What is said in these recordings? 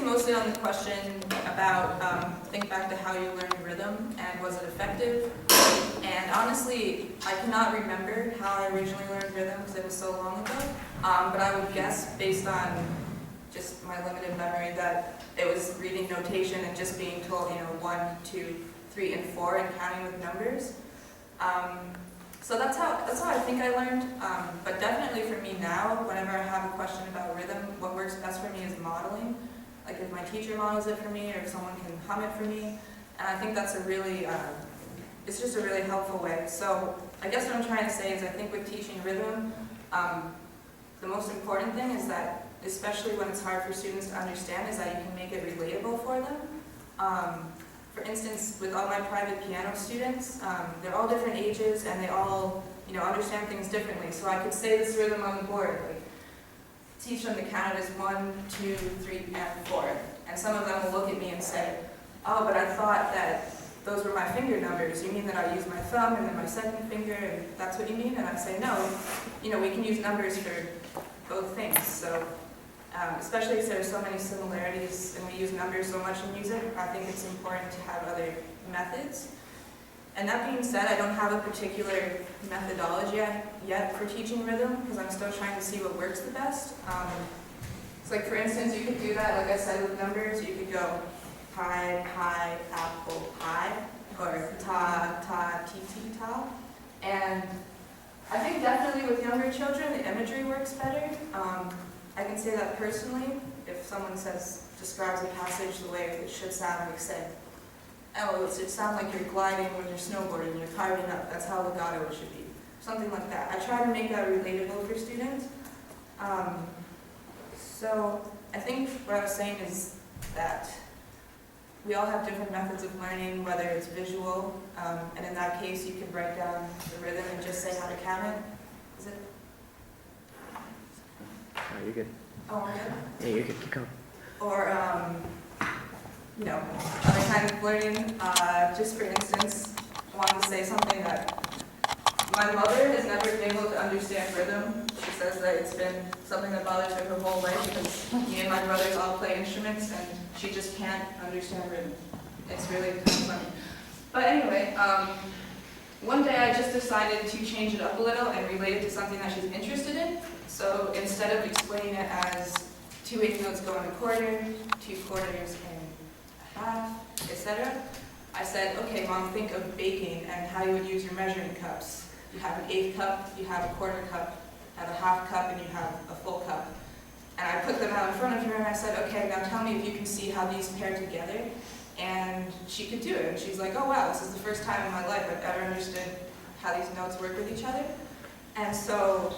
focusing mostly on the question about think back to how you learned rhythm and was it effective. And honestly, I cannot remember how I originally learned rhythm because it was so long ago. But I would guess, based on just my limited memory, that it was reading notation and just being told, 1, 2, 3, and 4, and counting with numbers. So that's how I think I learned. But definitely for me now, whenever I have a question about rhythm, what works best for me is modeling. Like if my teacher models it for me, or if someone can hum it for me. And I think that's a really, it's just a really helpful way. So I guess what I'm trying to say is I think with teaching rhythm, the most important thing is that, especially when it's hard for students to understand, is that you can make it relatable for them. For instance, with all my private piano students, they're all different ages and they all, understand things differently. So I could say this rhythm on the board, like teach them to count it as 1, 2, 3, and 4. And some of them will look at me and say, "Oh, but I thought that those were my finger numbers. You mean that I use my thumb and then my second finger, and that's what you mean?" And I say, "No, we can use numbers for both things." So, especially because there are so many similarities and we use numbers so much in music, I think it's important to have other methods. And that being said, I don't have a particular methodology yet for teaching rhythm because I'm still trying to see what works the best. So like for instance, you could do that, like I said, with numbers. You could go pie, pie, apple, pie, or ta, ta, ti, ti, ta. And I think definitely with younger children, the imagery works better. I can say that personally, if someone describes a passage the way it should sound, like say, "Oh, it should sound like you're gliding when you're snowboarding, you're carving up, that's how legato it should be." Something like that. I try to make that relatable for students. So I think what I was saying is that we all have different methods of learning, whether it's visual, and in that case you can write down the rhythm and just say how to count it. Is it? Oh, you're good. Oh, I'm good? Yeah, you're good. Keep going. Or, other kind of learning. Just for instance, I wanted to say something that my mother has never been able to understand rhythm. She says that it's been something that bothers her whole life because me and my brothers all play instruments and she just can't understand rhythm. It's really kind of funny. But anyway, one day I just decided to change it up a little and relate it to something that she's interested in. So instead of explaining it as 2/8 notes go in a quarter, 2 quarters in a half, etc., I said, "Okay, Mom, think of baking and how you would use your measuring cups. You have an 1/8 cup, you have a 1/4 cup, you have a 1/2 cup, and you have a full cup." And I put them out in front of her and I said, "Okay, now tell me if you can see how these pair together." And she could do it. And she's like, "Oh wow, this is the first time in my life I've ever understood how these notes work with each other." And so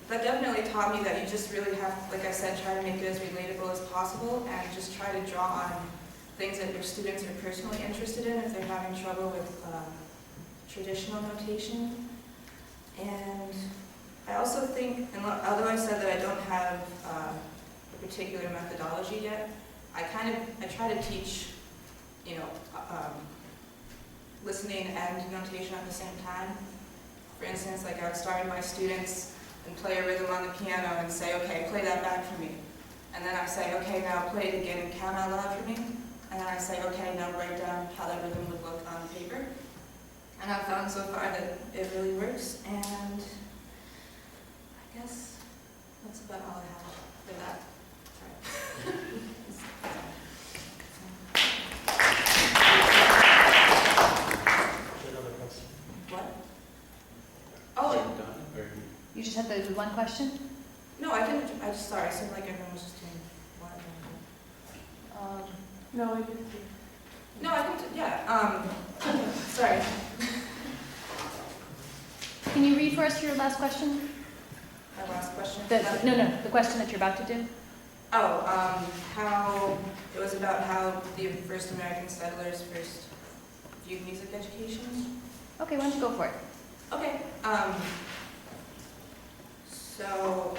that definitely taught me that you just really have, like I said, try to make it as relatable as possible and just try to draw on things that your students are personally interested in if they're having trouble with traditional notation. And I also think, and although I said that I don't have a particular methodology yet, I try to teach, listening and notation at the same time. For instance, like I would start with my students and play a rhythm on the piano and say, "Okay, play that back for me." And then I say, "Okay, now play it again and count out loud for me." And then I say, "Okay, now write down how that rhythm would look on paper." And I've found so far that it really works, and I guess that's about all I have for that. Sorry. Another question. What? Oh, You just had the one question? no, sorry, I seemed like everyone was just doing one. No, I didn't. No, I can, yeah, sorry. Can you read for us your last question? My last question. The question that you're about to do. Oh, how, it was about how the first American settlers first viewed music education. Okay, why don't you go for it? Okay, so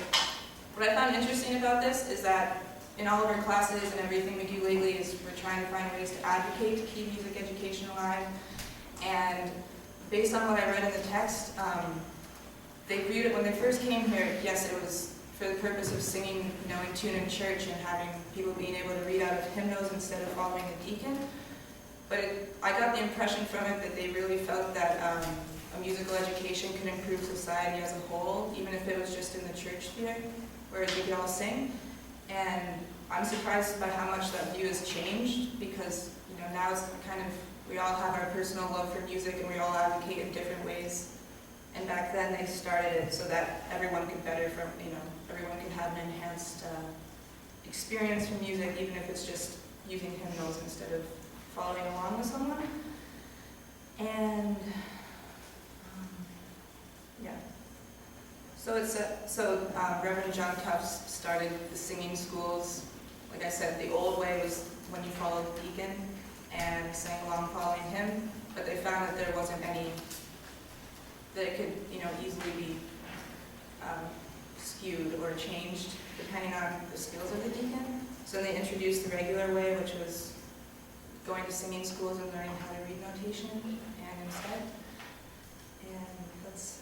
what I found interesting about this is that in all of our classes and everything we do lately is we're trying to find ways to advocate to keep music education alive. And based on what I read in the text, they viewed it when they first came here, yes, it was for the purpose of singing, you know, in tune in church and having people being able to read out of hymnals instead of following the deacon. But I got the impression from it that they really felt that a musical education could improve society as a whole, even if it was just in the church sphere, where we could all sing. And I'm surprised by how much that view has changed, because, you know, now it's kind of, we all have our personal love for music and we all advocate in different ways. And back then they started it so that everyone could everyone could have an enhanced experience from music, even if it's just using hymnals instead of following along with someone. And yeah. So Reverend John Tufts started the singing schools. Like I said, the old way was when you followed the deacon and sang along following him, but they found that there wasn't any, that it could, you know, easily be skewed or changed depending on the skills of the deacon. So they introduced the regular way, which was going to singing schools and learning how to read notation and instead. And that's